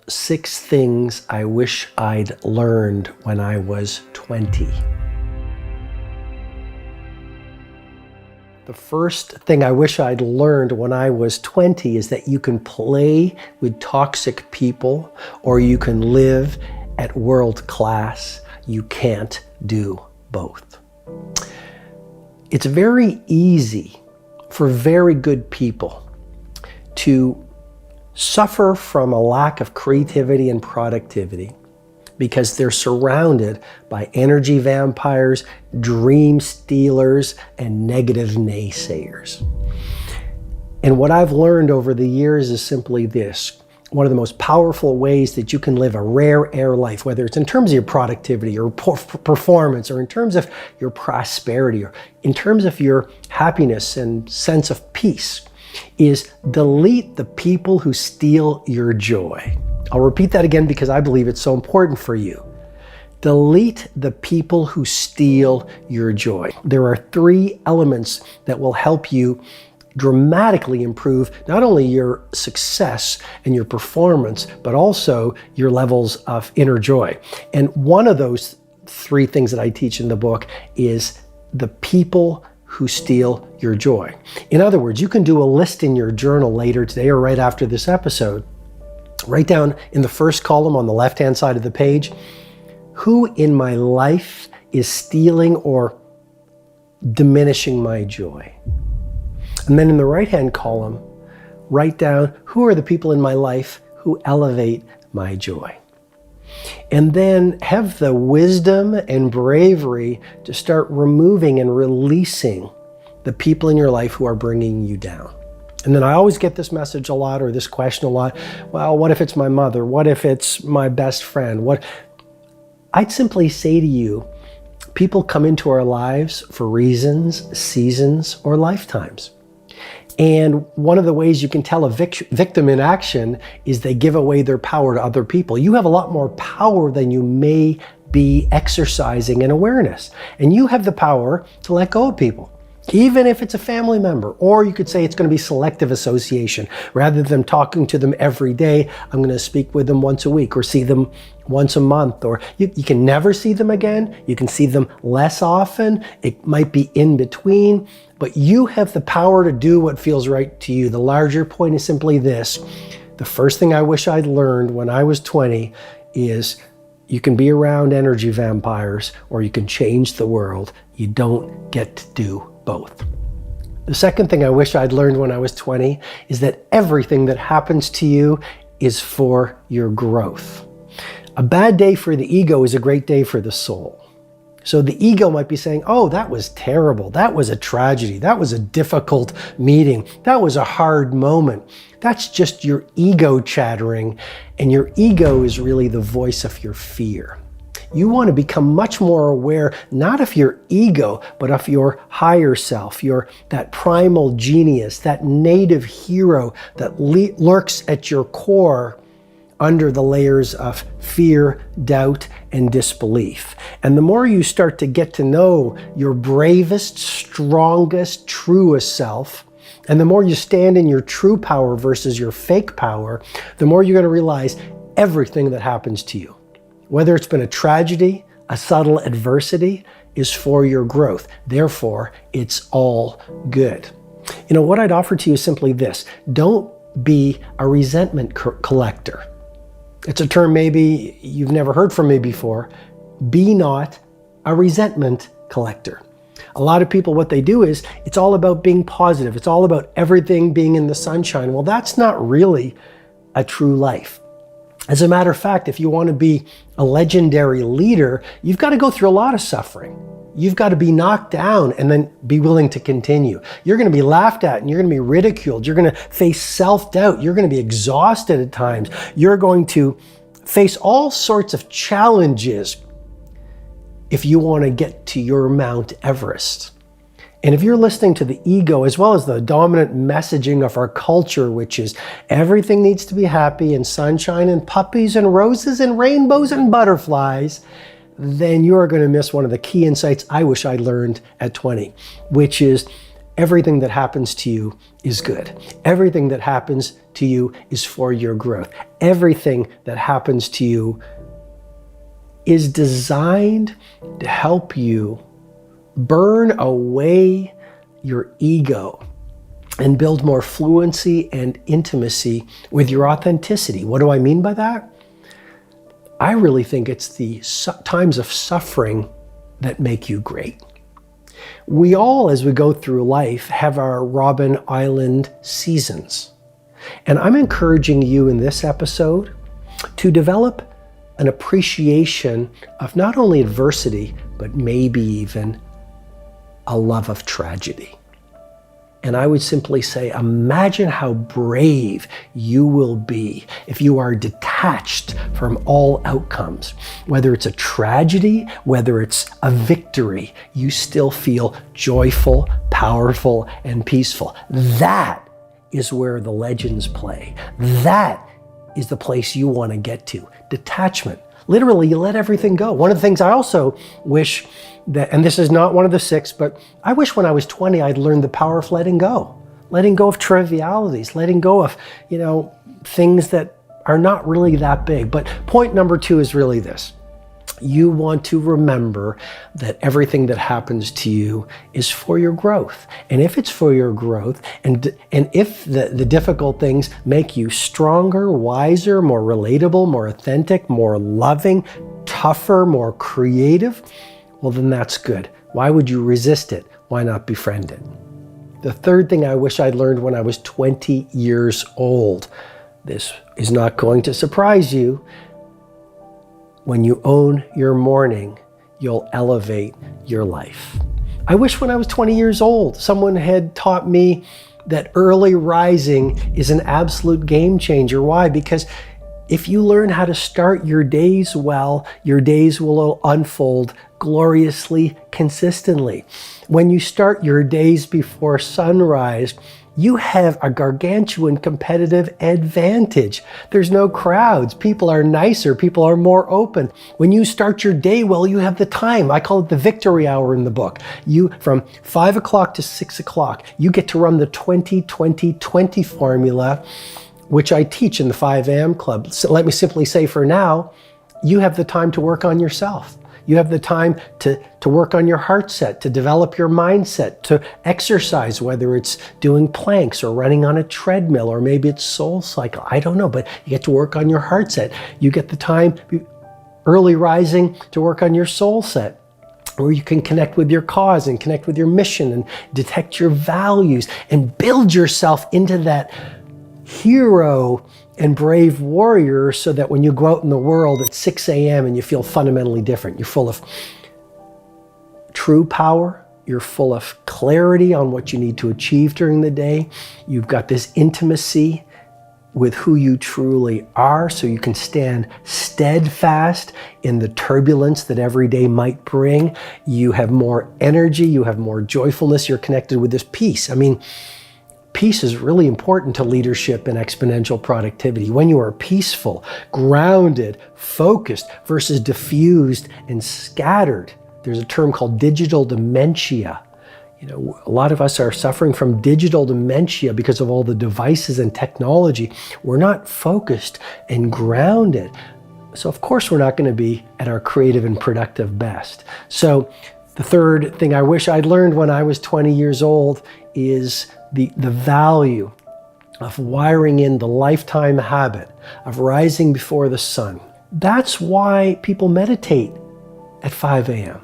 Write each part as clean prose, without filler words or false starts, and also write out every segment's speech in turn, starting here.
6 things I wish I'd learned when I was 20. The first thing I wish I'd learned when I was 20 is that you can play with toxic people or you can live at world class. You can't do both. It's very easy for very good people to suffer from a lack of creativity and productivity because they're surrounded by energy vampires, dream stealers, and negative naysayers. And what I've learned over the years is simply this. One of the most powerful ways that you can live a rare air life, whether it's in terms of your productivity or performance, or in terms of your prosperity, or in terms of your happiness and sense of peace, is delete the people who steal your joy. I'll repeat that again because I believe it's so important for you. Delete the people who steal your joy. There are 3 elements that will help you dramatically improve not only your success and your performance, but also your levels of inner joy. And one of those 3 things that I teach in the book is the people who steal your joy. In other words, you can do a list in your journal later today or right after this episode. Write down in the first column on the left-hand side of the page, who in my life is stealing or diminishing my joy? And then in the right-hand column, write down who are the people in my life who elevate my joy. And then have the wisdom and bravery to start removing and releasing the people in your life who are bringing you down. And then I always get this message a lot, or this question a lot. Well, what if it's my mother? What if it's my best friend? I'd simply say to you, people come into our lives for reasons, seasons, or lifetimes. And one of the ways you can tell a victim in action is they give away their power to other people. You have a lot more power than you may be exercising in awareness. And you have the power to let go of people, even if it's a family member. Or you could say it's going to be selective association. Rather than talking to them every day, I'm going to speak with them once a week or see them once a month. Or you can never see them again. You can see them less often. It might be in between. But you have the power to do what feels right to you. The larger point is simply this. The first thing I wish I'd learned when I was 20 is you can be around energy vampires or you can change the world. You don't get to do both. The second thing I wish I'd learned when I was 20 is that everything that happens to you is for your growth. A bad day for the ego is a great day for the soul. So the ego might be saying, oh, that was terrible. That was a tragedy. That was a difficult meeting. That was a hard moment. That's just your ego chattering. And your ego is really the voice of your fear. You want to become much more aware, not of your ego, but of your higher self, that primal genius, that native hero that lurks at your core under the layers of fear, doubt, and disbelief. And the more you start to get to know your bravest, strongest, truest self, and the more you stand in your true power versus your fake power, the more you're going to realize everything that happens to you, whether it's been a tragedy, a subtle adversity, is for your growth. Therefore, it's all good. You know, what I'd offer to you is simply this. Don't be a resentment collector. It's a term maybe you've never heard from me before. Be not a resentment collector. A lot of people, what they do is, it's all about being positive. It's all about everything being in the sunshine. Well, that's not really a true life. As a matter of fact, if you want to be a legendary leader, you've got to go through a lot of suffering. You've got to be knocked down and then be willing to continue. You're going to be laughed at and you're going to be ridiculed. You're going to face self-doubt. You're going to be exhausted at times. You're going to face all sorts of challenges if you want to get to your Mount Everest. And if you're listening to the ego as well as the dominant messaging of our culture, which is everything needs to be happy and sunshine and puppies and roses and rainbows and butterflies, then you are going to miss one of the key insights I wish I learned at 20, which is everything that happens to you is good. Everything that happens to you is for your growth. Everything that happens to you is designed to help you burn away your ego and build more fluency and intimacy with your authenticity. What do I mean by that? I really think it's the times of suffering that make you great. We all, as we go through life, have our Robin Island seasons. And I'm encouraging you in this episode to develop an appreciation of not only adversity, but maybe even a love of tragedy. And I would simply say, imagine how brave you will be if you are detached from all outcomes. Whether it's a tragedy, whether it's a victory, you still feel joyful, powerful, and peaceful. That is where the legends play. That is the place you want to get to. Detachment. Literally, you let everything go. One of the things I also wish that, and this is not one of the 6, but I wish when I was 20, I'd learned the power of letting go. Letting go of trivialities, letting go of, things that are not really that big. But point number 2 is really this. You want to remember that everything that happens to you is for your growth. And if it's for your growth, and if the difficult things make you stronger, wiser, more relatable, more authentic, more loving, tougher, more creative, well, then that's good. Why would you resist it? Why not befriend it? The third thing I wish I'd learned when I was 20 years old. This is not going to surprise you. When you own your morning, you'll elevate your life. I wish when I was 20 years old, someone had taught me that early rising is an absolute game changer. Why? Because if you learn how to start your days well, your days will unfold gloriously, consistently. When you start your days before sunrise, you have a gargantuan competitive advantage. There's no crowds. People are nicer. People are more open. When you start your day well, you have the time. I call it the victory hour in the book. You, from 5 o'clock to 6 o'clock, you get to run the 20-20-20 formula, which I teach in the 5 a.m. club. So let me simply say for now, you have the time to work on yourself. You have the time to work on your heart set, to develop your mindset, to exercise, whether it's doing planks or running on a treadmill, or maybe it's soul cycle. I don't know, but you get to work on your heart set. You get the time, early rising, to work on your soul set, where you can connect with your cause and connect with your mission and detect your values and build yourself into that hero and brave warrior, so that when you go out in the world at 6 a.m. and you feel fundamentally different, you're full of true power, you're full of clarity on what you need to achieve during the day, you've got this intimacy with who you truly are, so you can stand steadfast in the turbulence that every day might bring. You have more energy, you have more joyfulness, you're connected with this peace. Peace is really important to leadership and exponential productivity. When you are peaceful, grounded, focused versus diffused and scattered, there's a term called digital dementia. A lot of us are suffering from digital dementia because of all the devices and technology. We're not focused and grounded. So of course we're not going to be at our creative and productive best. So the third thing I wish I'd learned when I was 20 years old is the value of wiring in the lifetime habit of rising before the sun. That's why people meditate at 5 a.m.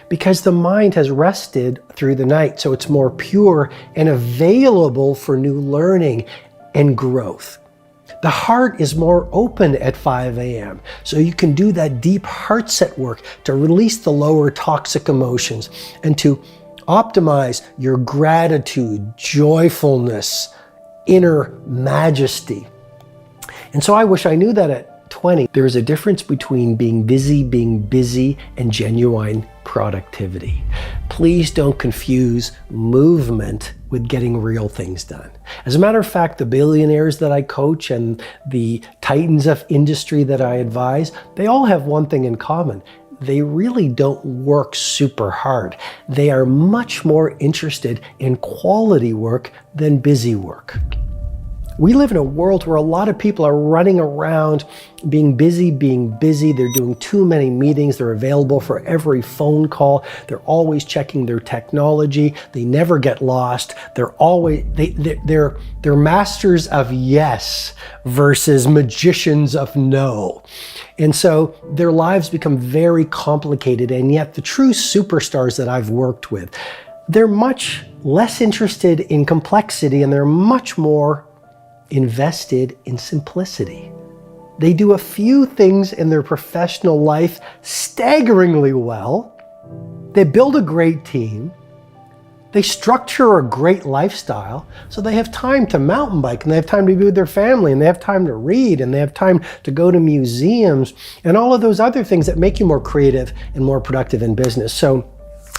Because the mind has rested through the night, so it's more pure and available for new learning and growth. The heart is more open at 5 a.m. So you can do that deep heart set work to release the lower toxic emotions and to optimize your gratitude, joyfulness, inner majesty. And so I wish I knew that at 20. There is a difference between being busy, and genuine productivity. Please don't confuse movement with getting real things done. As a matter of fact, the billionaires that I coach and the titans of industry that I advise, they all have one thing in common. they really don't work super hard. They are much more interested in quality work than busy work. We live in a world where a lot of people are running around being busy. They're doing too many meetings. They're available for every phone call. They're always checking their technology. They never get lost. They're masters of yes versus magicians of no. And so their lives become very complicated. And yet the true superstars that I've worked with, they're much less interested in complexity and they're much more invested in simplicity. They do a few things in their professional life staggeringly well. They build a great team. They structure a great lifestyle so they have time to mountain bike and they have time to be with their family and they have time to read and they have time to go to museums and all of those other things that make you more creative and more productive in business. So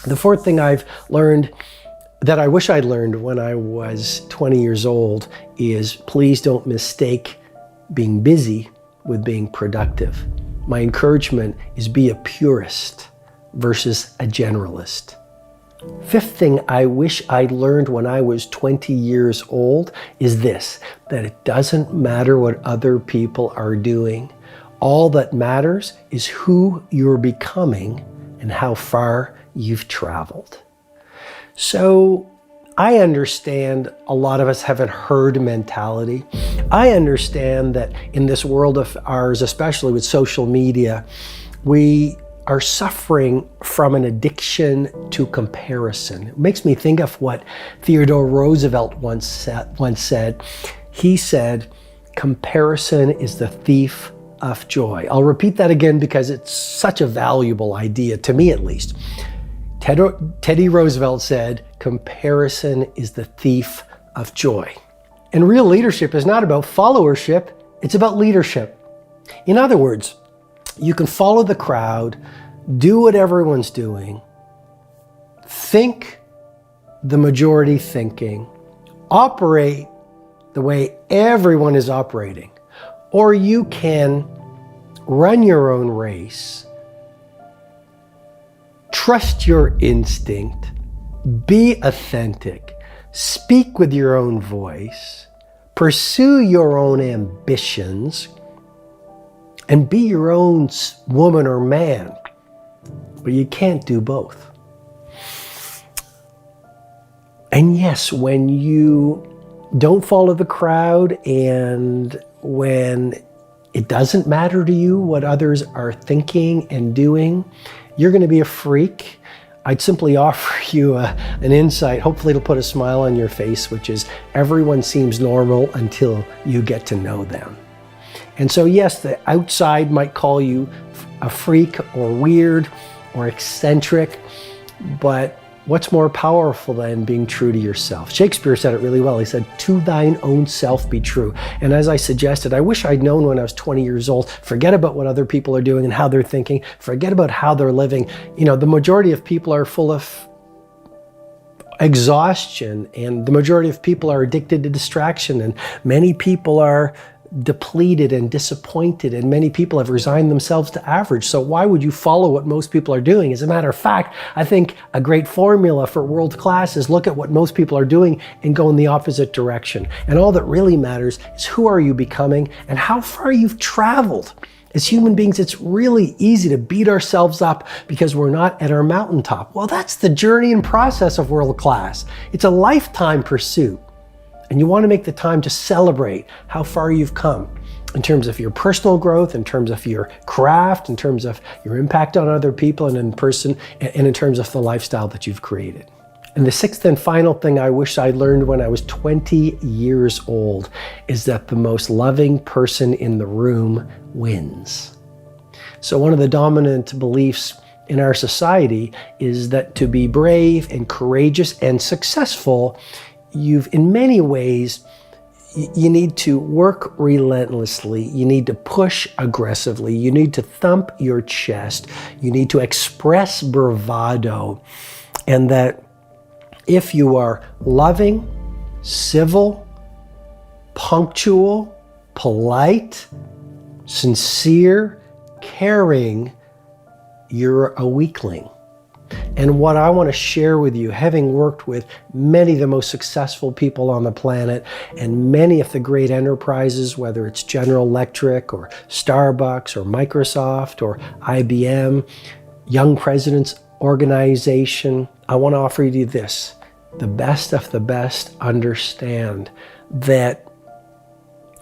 the fourth thing I've learned that I wish I'd learned when I was 20 years old is please don't mistake being busy with being productive. My encouragement is be a purist versus a generalist. Fifth thing I wish I'd learned when I was 20 years old is this, that it doesn't matter what other people are doing. All that matters is who you're becoming and how far you've traveled. So I understand a lot of us have a herd mentality. I understand that in this world of ours, especially with social media, we are suffering from an addiction to comparison. It makes me think of what Theodore Roosevelt once said. He said, "Comparison is the thief of joy." I'll repeat that again because it's such a valuable idea, to me at least. Teddy Roosevelt said, "Comparison is the thief of joy." And real leadership is not about followership, it's about leadership. In other words, you can follow the crowd, do what everyone's doing, think the majority thinking, operate the way everyone is operating, or you can run your own race, trust your instinct, be authentic, speak with your own voice, pursue your own ambitions, and be your own woman or man. But you can't do both. And yes, when you don't follow the crowd and when it doesn't matter to you what others are thinking and doing, you're going to be a freak. I'd simply offer you an insight. Hopefully it'll put a smile on your face, which is everyone seems normal until you get to know them. And so yes, the outside might call you a freak or weird or eccentric, but what's more powerful than being true to yourself? Shakespeare said it really well. He said, "To thine own self be true." And as I suggested, I wish I'd known when I was 20 years old, forget about what other people are doing and how they're thinking, forget about how they're living. You know, the majority of people are full of exhaustion and the majority of people are addicted to distraction and many people are depleted and disappointed and many people have resigned themselves to average. So why would you follow what most people are doing? As a matter of fact, I think a great formula for world class is look at what most people are doing and go in the opposite direction. And all that really matters is who are you becoming and how far you've traveled. As human beings, it's really easy to beat ourselves up because we're not at our mountaintop. Well, that's the journey and process of world class. It's a lifetime pursuit. And you want to make the time to celebrate how far you've come in terms of your personal growth, in terms of your craft, in terms of your impact on other people and in person, and in terms of the lifestyle that you've created. And the sixth and final thing I wish I learned when I was 20 years old is that the most loving person in the room wins. So one of the dominant beliefs in our society is that to be brave and courageous and successful, in many ways, you need to work relentlessly. You need to push aggressively. You need to thump your chest. You need to express bravado. And that if you are loving, civil, punctual, polite, sincere, caring, you're a weakling. And what I want to share with you, having worked with many of the most successful people on the planet and many of the great enterprises, whether it's General Electric or Starbucks or Microsoft or IBM, Young Presidents Organization, I want to offer you this. The best of the best understand that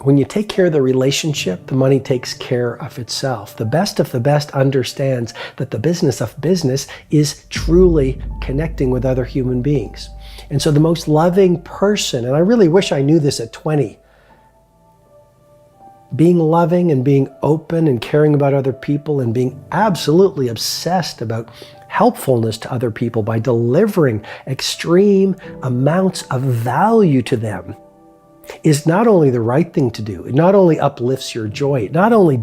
when you take care of the relationship, the money takes care of itself. The best of the best understands that the business of business is truly connecting with other human beings. And so the most loving person, and I really wish I knew this at 20, being loving and being open and caring about other people and being absolutely obsessed about helpfulness to other people by delivering extreme amounts of value to them is not only the right thing to do. It not only uplifts your joy, it not only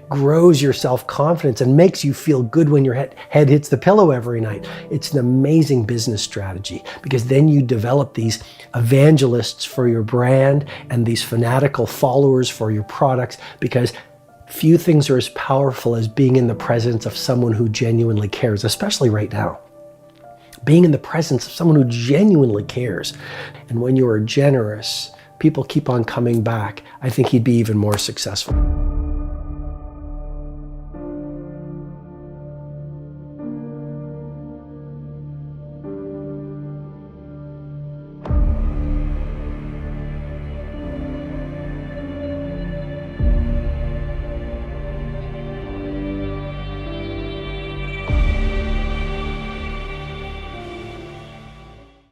grows your self-confidence and makes you feel good when your head hits the pillow every night. It's an amazing business strategy because then you develop these evangelists for your brand and these fanatical followers for your products, because few things are as powerful as being in the presence of someone who genuinely cares, especially right now. Being in the presence of someone who genuinely cares. And when you are generous, people keep on coming back. I think he'd be even more successful.